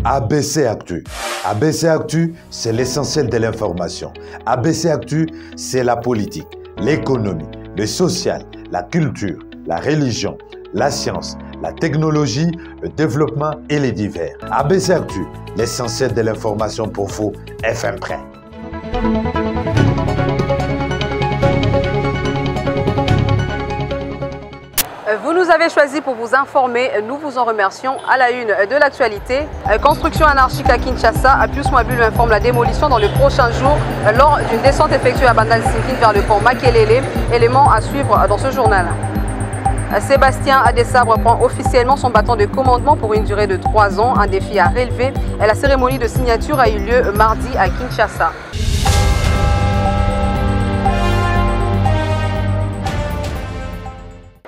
ABC Actu. ABC Actu, c'est l'essentiel de l'information. ABC Actu, c'est la politique, l'économie, le social, la culture, la religion, la science, la technologie, le développement et les divers. ABC Actu, l'essentiel de l'information pour vous, FM Prêt. Vous nous avez choisi pour vous informer, nous vous en remercions. À la une de l'actualité, construction anarchique à Kinshasa, Pius Mwabulu informe la démolition dans les prochains jours lors d'une descente effectuée à Bandal Sinkine vers le pont Makelele. Élément à suivre dans ce journal. Sébastien Adessabre prend officiellement son bâton de commandement pour une durée de 3 ans, un défi à relever. La cérémonie de signature a eu lieu mardi à Kinshasa.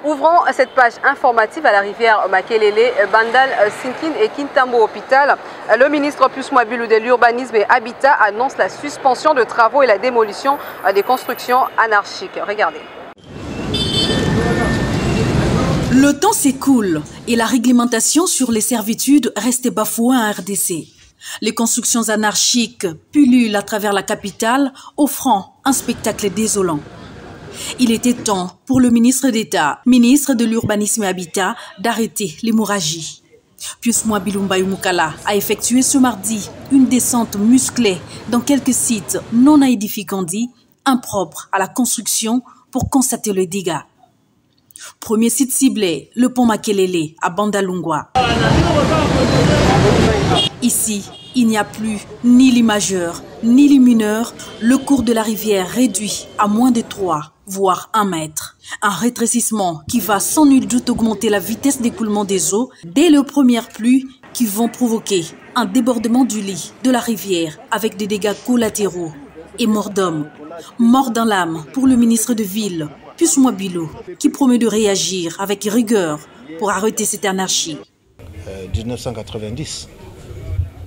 Ouvrons cette page informative à la rivière Makelele, Bandal Sinkine et Kintambo Hôpital. Le ministre Pius Mwabulu de l'Urbanisme et Habitat annonce la suspension de travaux et la démolition des constructions anarchiques. Regardez. Le temps s'écoule et la réglementation sur les servitudes reste bafouée en RDC. Les constructions anarchiques pullulent à travers la capitale, offrant un spectacle désolant. Il était temps pour le ministre d'État, ministre de l'Urbanisme et Habitat, d'arrêter l'hémorragie. Pius Mwabulu Mukala a effectué ce mardi une descente musclée dans quelques sites non aedificandi, impropres à la construction, pour constater les dégâts. Premier site ciblé, le pont Makelele à Bandalungwa. Ici, il n'y a plus ni les majeurs, ni les mineurs. Le cours de la rivière réduit à moins de 3, voire 1 mètre. Un rétrécissement qui va sans nul doute augmenter la vitesse d'écoulement des eaux dès les premières pluies qui vont provoquer un débordement du lit de la rivière avec des dégâts collatéraux et morts d'hommes. Mort dans l'âme pour le ministre de Ville, Pius Mwabulu, qui promet de réagir avec rigueur pour arrêter cette anarchie. 1990,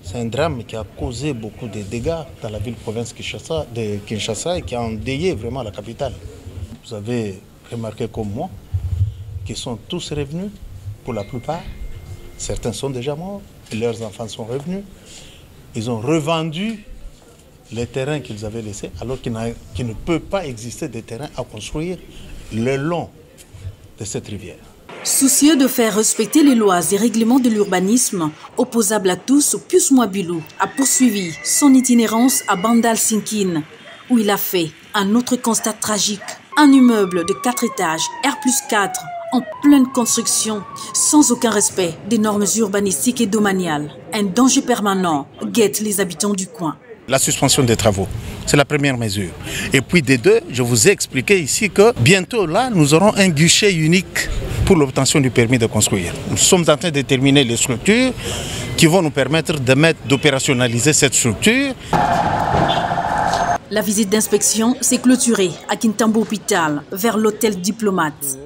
c'est un drame qui a causé beaucoup de dégâts dans la ville-province de Kinshasa et qui a endeuillé vraiment la capitale. Vous avez remarqué comme moi qu'ils sont tous revenus, pour la plupart. Certains sont déjà morts, leurs enfants sont revenus. Ils ont revendu les terrains qu'ils avaient laissés, alors qu'il ne peut pas exister de terrains à construire le long de cette rivière. Soucieux de faire respecter les lois et règlements de l'urbanisme, opposables à tous, Pius Mwabulu a poursuivi son itinérance à Bandal Sinkine, où il a fait un autre constat tragique. Un immeuble de 4 étages, R+4, en pleine construction, sans aucun respect des normes urbanistiques et domaniales. Un danger permanent guette les habitants du coin. La suspension des travaux, c'est la première mesure. Et puis des deux, je vous ai expliqué ici que bientôt là, nous aurons un guichet unique pour l'obtention du permis de construire. Nous sommes en train de déterminer les structures qui vont nous permettre d'opérationnaliser cette structure. La visite d'inspection s'est clôturée à Kintambo Hôpital, vers l'hôtel Diplomate.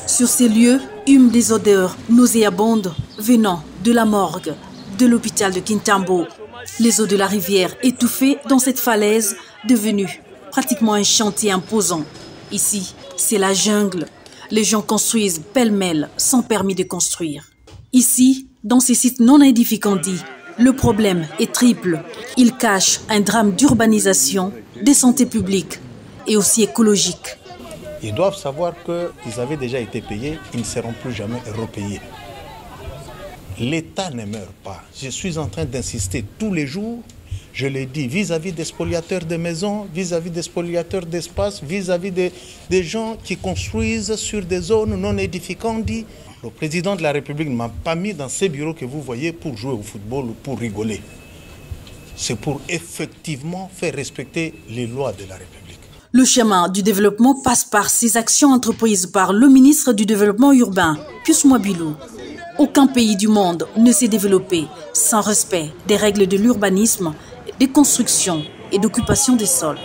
Sur ces lieux, hument des odeurs nauséabondes venant de la morgue de l'hôpital de Kintambo. Les eaux de la rivière étouffées dans cette falaise devenue pratiquement un chantier imposant. Ici, c'est la jungle. Les gens construisent pêle-mêle sans permis de construire. Ici, dans ces sites non édificandis, le problème est triple. Il cache un drame d'urbanisation, de santé publique et aussi écologique. Ils doivent savoir qu'ils avaient déjà été payés, ils ne seront plus jamais repayés. L'État ne meurt pas. Je suis en train d'insister tous les jours, je le dis, vis-à-vis des spoliateurs de maisons, vis-à-vis des spoliateurs d'espace, vis-à-vis des gens qui construisent sur des zones non édificantes. Le président de la République ne m'a pas mis dans ces bureaux que vous voyez pour jouer au football ou pour rigoler. C'est pour effectivement faire respecter les lois de la République. Le chemin du développement passe par ces actions entreprises par le ministre du Développement urbain, Pius Mwabulu. Aucun pays du monde ne s'est développé sans respect des règles de l'urbanisme, des constructions et d'occupation des sols.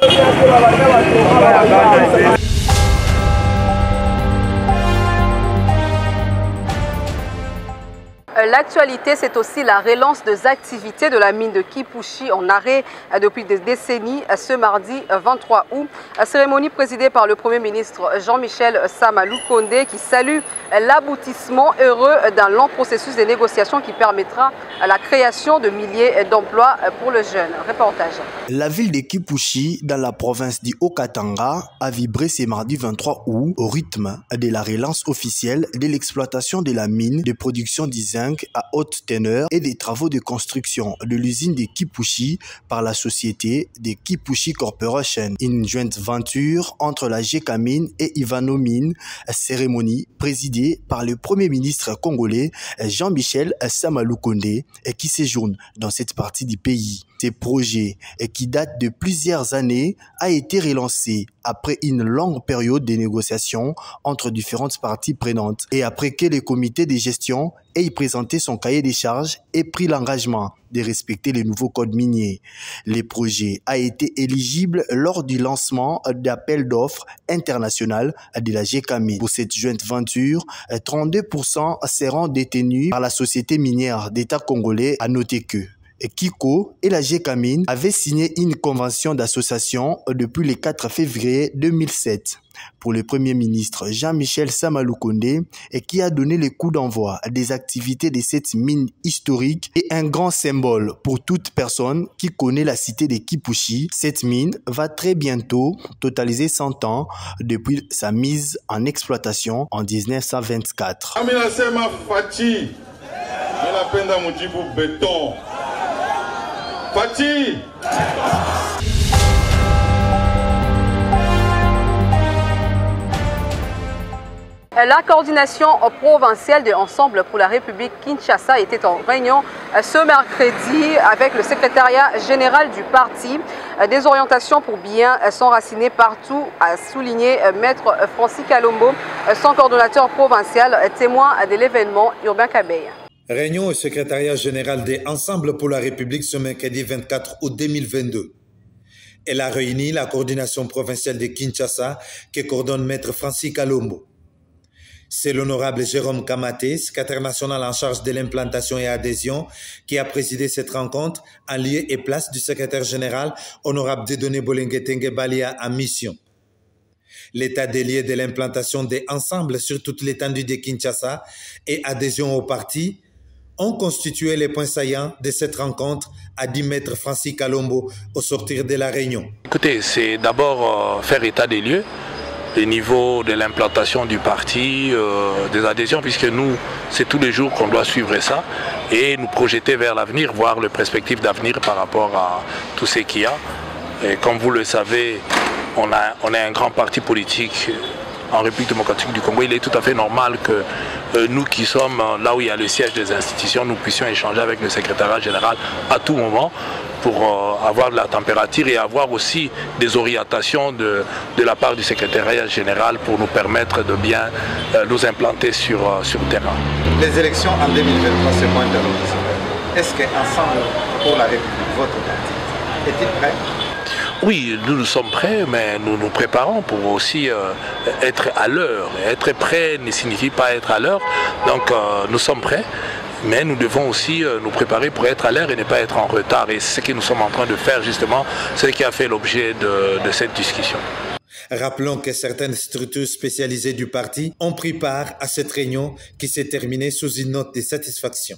l'actualité, c'est aussi la relance des activités de la mine de Kipushi en arrêt depuis des décennies ce mardi 23 août. Cérémonie présidée par le Premier ministre Jean-Michel Sama Lukonde qui salue l'aboutissement heureux d'un long processus de négociation qui permettra la création de milliers d'emplois pour le jeune. Reportage. La ville de Kipushi, dans la province du Haut-Katanga, a vibré ce mardi 23 août au rythme de la relance officielle de l'exploitation de la mine de production du zinc à haute teneur et des travaux de construction de l'usine de Kipushi par la société de Kipushi Corporation, une jointe venture entre la Gécamine et Ivanomine, cérémonie présidée par le Premier ministre congolais Jean-Michel Sama Lukonde qui séjourne dans cette partie du pays. Ce projet, qui date de plusieurs années, a été relancé après une longue période de négociations entre différentes parties prenantes et après que le comité de gestion ait présenté son cahier des charges et pris l'engagement de respecter les nouveaux codes miniers. Le projet a été éligible lors du lancement d'appel d'offres international de la Gécamine. Pour cette jointe venture, 32% seront détenus par la société minière d'État congolais. À noter que Kiko et la Gécamine avaient signé une convention d'association depuis le 4 février 2007 pour le Premier ministre Jean-Michel Sama Lukonde et qui a donné le coup d'envoi des activités de cette mine historique et un grand symbole pour toute personne qui connaît la cité de Kipushi. Cette mine va très bientôt totaliser 100 ans depuis sa mise en exploitation en 1924. La coordination provinciale de Ensemble pour la République Kinshasa était en réunion ce mercredi avec le secrétariat général du parti. Des orientations pour bien s'enraciner partout, a souligné Maître Francis Kalombo, son coordonnateur provincial, témoin de l'événement Urbain Kabeya. Réunion au secrétariat général des Ensemble pour la République ce mercredi 24 août 2022. Elle a réuni la coordination provinciale de Kinshasa que coordonne Maître Francis Kalombo. C'est l'honorable Jérôme Kamaté, secrétaire national en charge de l'implantation et adhésion, qui a présidé cette rencontre en lieu et place du secrétaire général, honorable Dieudonné Bolengue Balia, en mission. L'état des lieux de l'implantation des ensembles sur toute l'étendue de Kinshasa et adhésion au parti ont constitué les points saillants de cette rencontre, a dit Maître Francis Kalombo au sortir de la réunion. Écoutez, c'est d'abord faire état des lieux, le niveau de l'implantation du parti, des adhésions, puisque nous, c'est tous les jours qu'on doit suivre ça et nous projeter vers l'avenir, voir les perspectives d'avenir par rapport à tout ce qu'il y a. Et comme vous le savez, on a un grand parti politique en République démocratique du Congo. Il est tout à fait normal que nous qui sommes là où il y a le siège des institutions, nous puissions échanger avec le secrétariat général à tout moment pour avoir de la température et avoir aussi des orientations de la part du secrétariat général pour nous permettre de bien nous implanter sur le terrain. Les élections en 2023 se pointent à l'horizon. Est-ce qu'Ensemble pour la République, votre parti, est-il prêt? Oui, nous sommes prêts, mais nous nous préparons pour aussi être à l'heure. Être prêt ne signifie pas être à l'heure, donc nous sommes prêts, mais nous devons aussi nous préparer pour être à l'heure et ne pas être en retard. Et c'est ce que nous sommes en train de faire justement, c'est ce qui a fait l'objet de cette discussion. Rappelons que certaines structures spécialisées du parti ont pris part à cette réunion qui s'est terminée sous une note de satisfaction.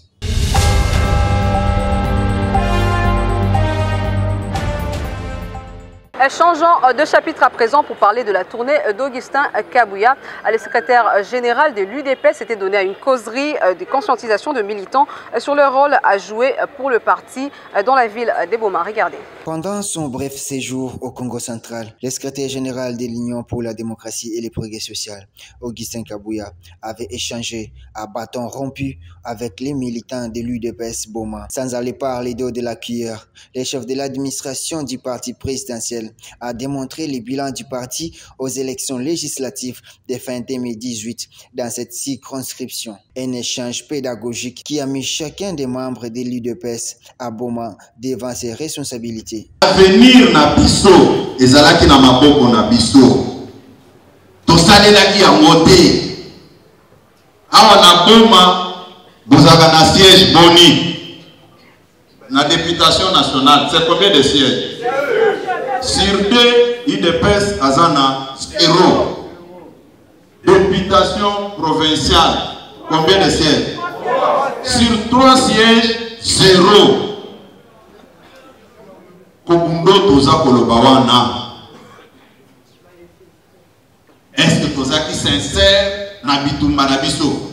Changeons de chapitre à présent pour parler de la tournée d'Augustin Kabouya. Le secrétaire général de l'UDP s'était donné à une causerie de conscientisation de militants sur leur rôle à jouer pour le parti dans la ville des Boma. Regardez. Pendant son bref séjour au Congo central, le secrétaire général de l'Union pour la démocratie et le progrès social, Augustin Kabouya, avait échangé à bâton rompu avec les militants de l'UDPS Boma. Sans aller parler d'eau de la cuillère, les chefs de l'administration du parti présidentiel a démontré le bilan du parti aux élections législatives de fin 2018 dans cette circonscription. Un échange pédagogique qui a mis chacun des membres de l'UDPS à Boma devant ses responsabilités. L'avenir na biso ezalaki na maboko na biso. Tosalelaki yango te. Awa na Boma Vous avez un siège boni. La députation nationale, c'est combien de sièges? Sur 2, IDPS Azana, 0. Députation provinciale, combien de sièges? Sur 3 sièges, 0. Kobundo Toza Kolobawana. Est-ce que Toza qui sincère n'habite Manabiso?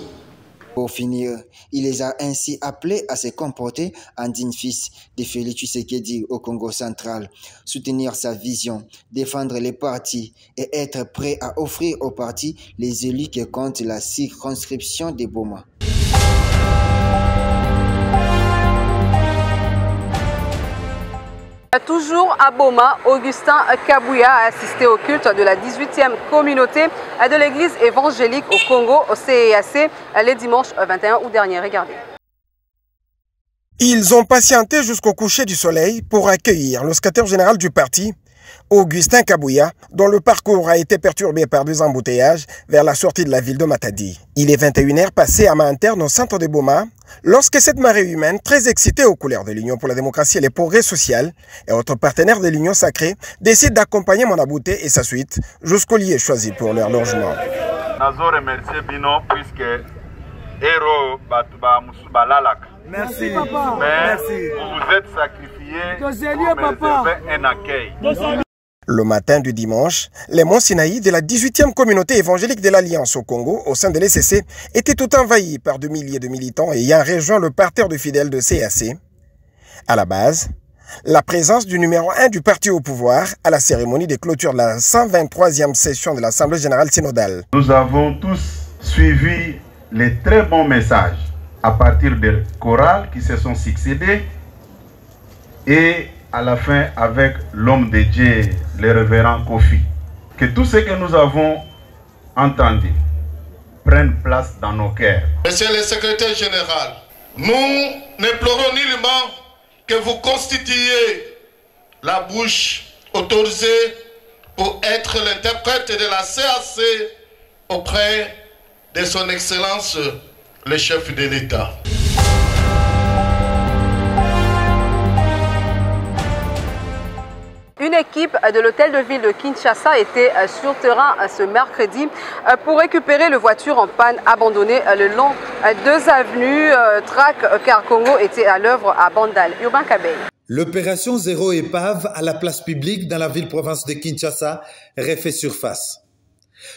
Pour finir, il les a ainsi appelés à se comporter en digne fils de Félix Tshisekedi au Congo central, soutenir sa vision, défendre les partis et être prêt à offrir aux partis les élus qui comptent la circonscription de Boma. Toujours à Boma, Augustin Kabouya a assisté au culte de la 18e communauté de l'église évangélique au Congo, au CEAC, le dimanche 21 août dernier. Regardez. Ils ont patienté jusqu'au coucher du soleil pour accueillir le secrétaire général du parti, Augustin Kabouya, dont le parcours a été perturbé par des embouteillages vers la sortie de la ville de Matadi. Il est 21h passé à main interne au centre de Boma, lorsque cette marée humaine, très excitée aux couleurs de l'Union pour la démocratie et les progrès sociaux et autres partenaires de l'Union sacrée, décide d'accompagner Monabouté et sa suite jusqu'au lieu choisi pour leur logement. Merci papa. Merci. Vous vous êtes sacrifié pour réserver un accueil. Le matin du dimanche, les monts Sinaï de la 18e communauté évangélique de l'Alliance au Congo, au sein de l'ECC, étaient tout envahis par de milliers de militants ayant rejoint le parterre de fidèles de CAC. À la base, la présence du numéro 1 du parti au pouvoir à la cérémonie de clôture de la 123e session de l'Assemblée générale synodale. Nous avons tous suivi les très bons messages à partir des chorales qui se sont succédés et à la fin avec l'homme de Dieu, le révérend Kofi. Que tout ce que nous avons entendu prenne place dans nos cœurs. Monsieur le secrétaire général, nous n'implorons nullement que vous constituiez la bouche autorisée pour être l'interprète de la CAC auprès de son Excellence le chef de l'État. Une équipe de l'hôtel de ville de Kinshasa était sur terrain ce mercredi pour récupérer les voitures en panne abandonnées le long deux avenues. Trac Car Congo était à l'œuvre à Bandal. Urbain Kabey. L'opération Zéro Épave à la place publique dans la ville-province de Kinshasa refait surface.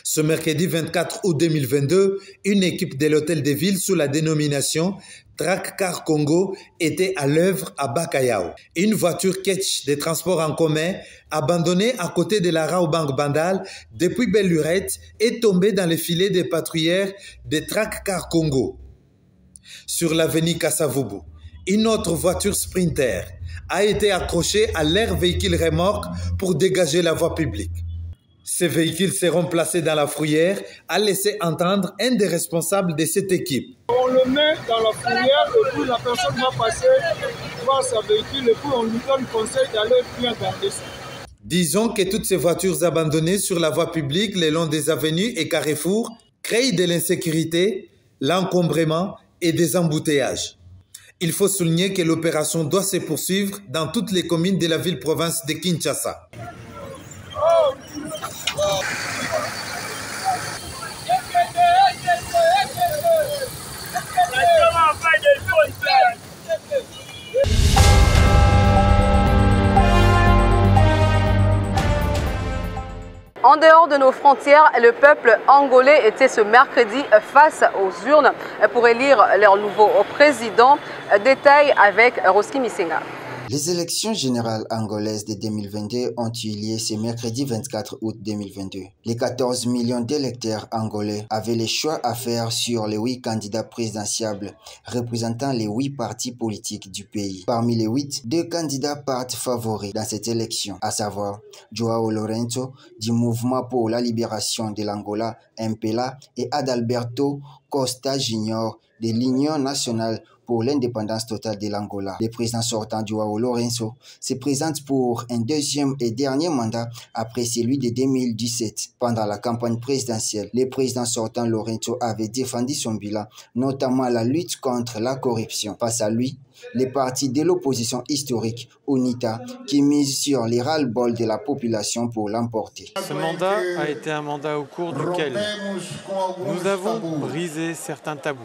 Ce mercredi 24 août 2022, une équipe de l'hôtel de ville sous la dénomination Trac Car Congo était à l'œuvre à Bakayao. Une voiture ketch de transport en commun abandonnée à côté de la Raobank Bandal depuis Belle Lurette est tombée dans les filets des patrouilleurs de Trac Car Congo. Sur l'avenue Kassavubu, une autre voiture Sprinter a été accrochée à leur véhicule remorque pour dégager la voie publique. Ces véhicules seront placés dans la fourrière, a laissé entendre un des responsables de cette équipe. On le met dans la fourrière et puis la personne va passer voir sa véhicule et puis on lui donne conseil d'aller bien garder ça. Disons que toutes ces voitures abandonnées sur la voie publique le long des avenues et carrefours créent de l'insécurité, l'encombrement et des embouteillages. Il faut souligner que l'opération doit se poursuivre dans toutes les communes de la ville-province de Kinshasa. En dehors de nos frontières, le peuple angolais était ce mercredi face aux urnes pour élire leur nouveau président. Détail avec Roski Misenga. Les élections générales angolaises de 2022 ont eu lieu ce mercredi 24 août 2022. Les 14 millions d'électeurs angolais avaient le choix à faire sur les 8 candidats présidentiables représentant les 8 partis politiques du pays. Parmi les 8, 2 candidats partent favoris dans cette élection, à savoir Joao Lourenço du Mouvement pour la libération de l'Angola, MPLA, et Adalberto Costa Junior de l'Union nationale pour l'indépendance totale de l'Angola. Le président sortant João Lourenço se présente pour un deuxième et dernier mandat après celui de 2017. Pendant la campagne présidentielle, le président sortant Lourenço avait défendu son bilan, notamment la lutte contre la corruption. Face à lui, les partis de l'opposition historique, UNITA, qui mise sur les ras-le-bol de la population pour l'emporter. Ce mandat a été un mandat au cours duquel nous avons brisé certains tabous,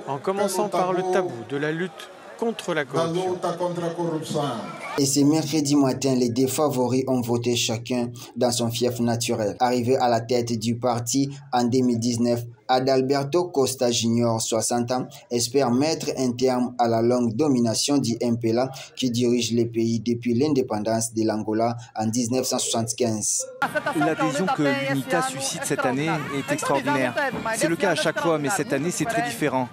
en commençant par le tabou de la lutte contre la corruption. Et ce mercredi matin, les deux favoris ont voté chacun dans son fief naturel. Arrivé à la tête du parti en 2019, Adalberto Costa Jr., 60 ans, espère mettre un terme à la longue domination du MPLA qui dirige le pays depuis l'indépendance de l'Angola en 1975. L'adhésion que l'UNITA suscite cette année est extraordinaire. C'est le cas à chaque fois, mais cette année c'est très différent.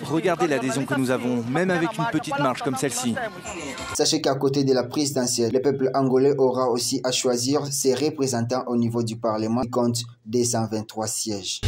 Regardez l'adhésion que nous avons, même avec une petite marge comme celle-ci. Sachez qu'à côté de la présidentielle, le peuple angolais aura aussi à choisir ses représentants au niveau du Parlement qui compte 223 sièges.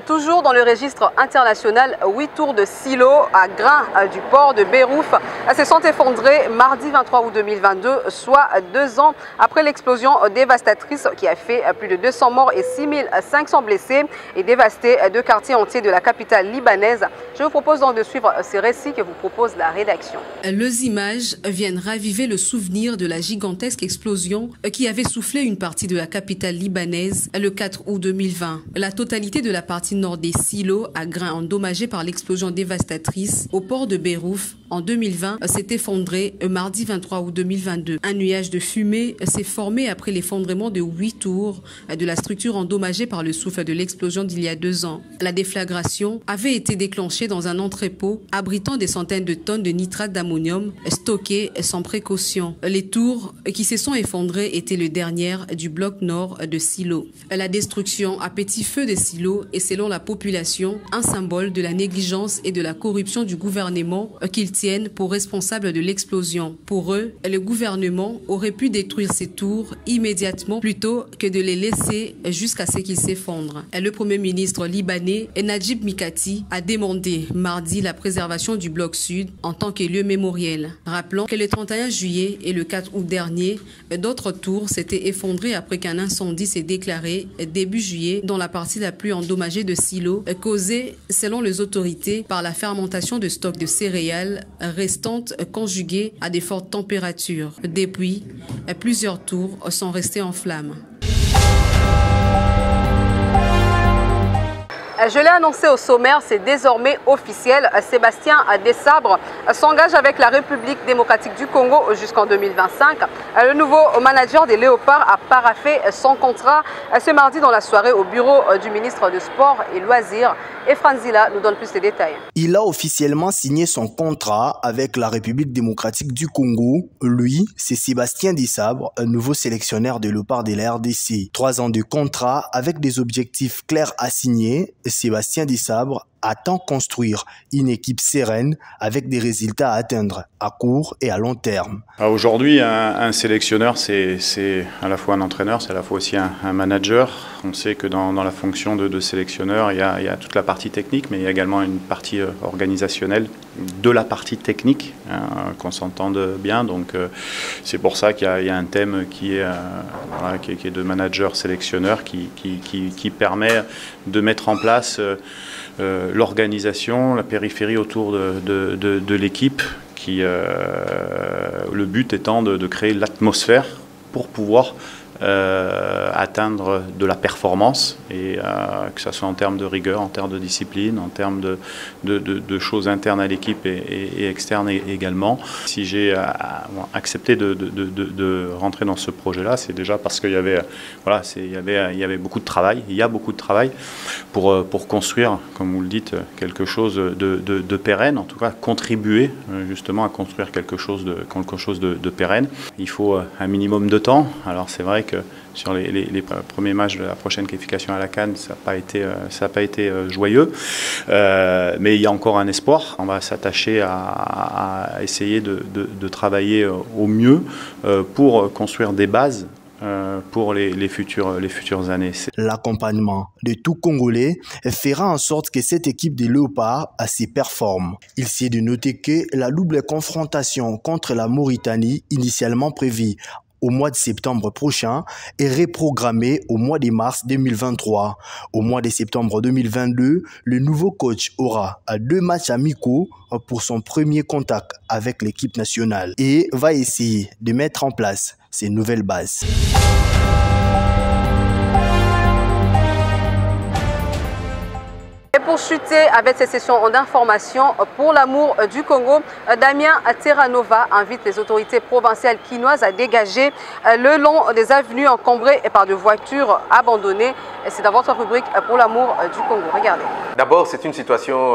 Toujours dans le registre international, 8 tours de silos à grains du port de Bérouf se sont effondrés mardi 23 août 2022, soit 2 ans après l'explosion dévastatrice qui a fait plus de 200 morts et 6500 blessés et dévasté 2 quartiers entiers de la capitale libanaise. Je vous propose donc de suivre ces récits que vous propose la rédaction. Les images viennent raviver le souvenir de la gigantesque explosion qui avait soufflé une partie de la capitale libanaise le 4 août 2020. La totalité de la partie nord des silos à grains endommagés par l'explosion dévastatrice au port de Bérouf en 2020 s'est effondré mardi 23 août 2022. Un nuage de fumée s'est formé après l'effondrement de 8 tours de la structure endommagée par le souffle de l'explosion d'il y a 2 ans. La déflagration avait été déclenchée dans un entrepôt abritant des centaines de tonnes de nitrate d'ammonium stockées sans précaution. Les tours qui se sont effondrées étaient les dernières du bloc nord de silos. La destruction à petit feu des silos est, selon la population, un symbole de la négligence et de la corruption du gouvernement qu'ils tiennent pour responsable de l'explosion. Pour eux, le gouvernement aurait pu détruire ces tours immédiatement plutôt que de les laisser jusqu'à ce qu'ils s'effondrent. Le premier ministre libanais, Najib Mikati, a demandé mardi la préservation du bloc sud en tant que lieu mémoriel. Rappelons que le 31 juillet et le 4 août dernier, d'autres tours s'étaient effondrées après qu'un incendie s'est déclaré début juillet dans la partie la plus endommagée de silos, causée, selon les autorités, par la fermentation de stocks de céréales restantes conjuguées à des fortes températures. Depuis, plusieurs tours sont restées en flammes. Je l'ai annoncé au sommaire, c'est désormais officiel. Sébastien Desabre s'engage avec la République démocratique du Congo jusqu'en 2025. Le nouveau manager des Léopards a paraphé son contrat ce mardi dans la soirée au bureau du ministre de Sport et Loisirs. Et Franzila nous donne plus de détails. Il a officiellement signé son contrat avec la République démocratique du Congo. Lui, c'est Sébastien Desabre, un nouveau sélectionneur des Léopards de la RDC. 3 ans de contrat avec des objectifs clairs à signer. Sébastien Desabre attend construire une équipe sereine avec des résultats à atteindre à court et à long terme. Aujourd'hui, un sélectionneur, c'est à la fois un entraîneur, c'est à la fois aussi un manager. On sait que dans la fonction de sélectionneur, il y a toute la partie technique, mais il y a également une partie organisationnelle de la partie technique, qu'on s'entende bien. Donc c'est pour ça qu'il y a un thème qui est de manager-sélectionneur qui permet de mettre en place l'organisation, la périphérie autour de l'équipe, le but étant de créer l'atmosphère pour pouvoir atteindre de la performance, et que ce soit en termes de rigueur, en termes de discipline, en termes de choses internes à l'équipe et externes également. Si j'ai accepté de rentrer dans ce projet-là, c'est déjà parce qu'il y avait beaucoup de travail, il y a beaucoup de travail pour construire, comme vous le dites, quelque chose de pérenne, en tout cas contribuer justement à construire quelque chose de pérenne. Il faut un minimum de temps. Alors c'est vrai que sur les premiers matchs de la prochaine qualification à la CAN, ça n'a pas été joyeux, mais il y a encore un espoir. On va s'attacher à essayer de travailler au mieux pour construire des bases pour les futures années. L'accompagnement de tout Congolais fera en sorte que cette équipe des Léopards s'y performe. Il s'est de noter que la double confrontation contre la Mauritanie, initialement prévue au mois de septembre prochain, est reprogrammée au mois de mars 2023. Au mois de septembre 2022, le nouveau coach aura 2 matchs amicaux pour son premier contact avec l'équipe nationale et va essayer de mettre en place ces nouvelles bases. Et pour chuter avec ces sessions d'information pour l'amour du Congo, Damien Terranova invite les autorités provinciales quinoises à dégager le long des avenues encombrées par de voitures abandonnées. C'est dans votre rubrique pour l'amour du Congo. Regardez. D'abord, c'est une situation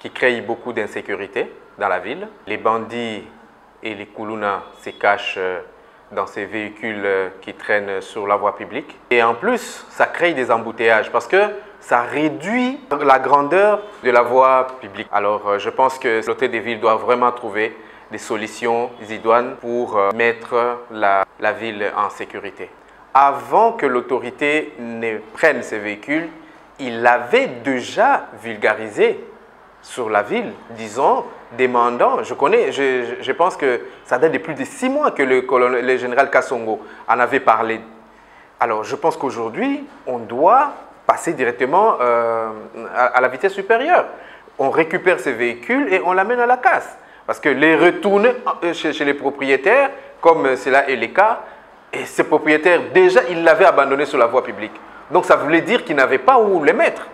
qui crée beaucoup d'insécurité dans la ville. Les bandits et les Koulouna se cachent dans ces véhicules qui traînent sur la voie publique. Et en plus, ça crée des embouteillages parce que ça réduit la grandeur de la voie publique. Alors, je pense que l'hôtel des villes doit vraiment trouver des solutions idoines pour mettre la ville en sécurité. Avant que l'autorité ne prenne ces véhicules, il avait déjà vulgarisé sur la ville, disons, demandant, je pense que ça date de plus de 6 mois que le général Kassongo en avait parlé. Alors, je pense qu'aujourd'hui, on doit passer directement à la vitesse supérieure. On récupère ces véhicules et on l'amène à la casse. Parce que les retourner chez les propriétaires, comme cela est le cas, et ces propriétaires, déjà, ils l'avaient abandonné sur la voie publique. Donc, ça voulait dire qu'ils n'avaient pas où les mettre.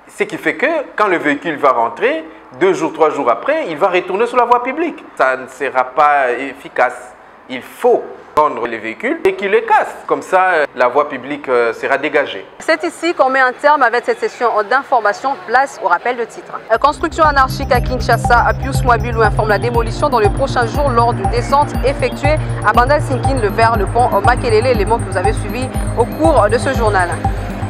Ce qui fait que quand le véhicule va rentrer, 2 jours, 3 jours après, il va retourner sur la voie publique. Ça ne sera pas efficace. Il faut prendre les véhicules et qu'ils les cassent. Comme ça, la voie publique sera dégagée. C'est ici qu'on met un terme avec cette session d'information. Place au rappel de titre. Construction anarchique à Kinshasa, Pius Mwabulu informe la démolition dans les prochains jours lors d'une descente effectuée à Bandal-Sinkine vers le pont Makelele, élément que vous avez suivi au cours de ce journal.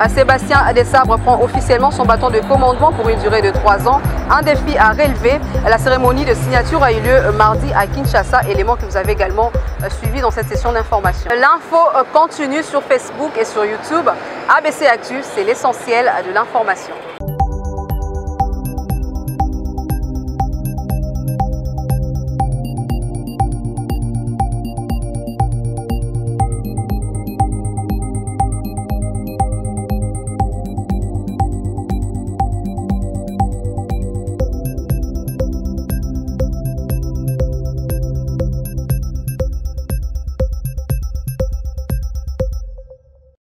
Sébastien Dessabre prend officiellement son bâton de commandement pour une durée de 3 ans. Un défi à relever. La cérémonie de signature a eu lieu mardi à Kinshasa, élément que vous avez également suivi dans cette session d'information. L'info continue sur Facebook et sur YouTube. ABC Actu, c'est l'essentiel de l'information.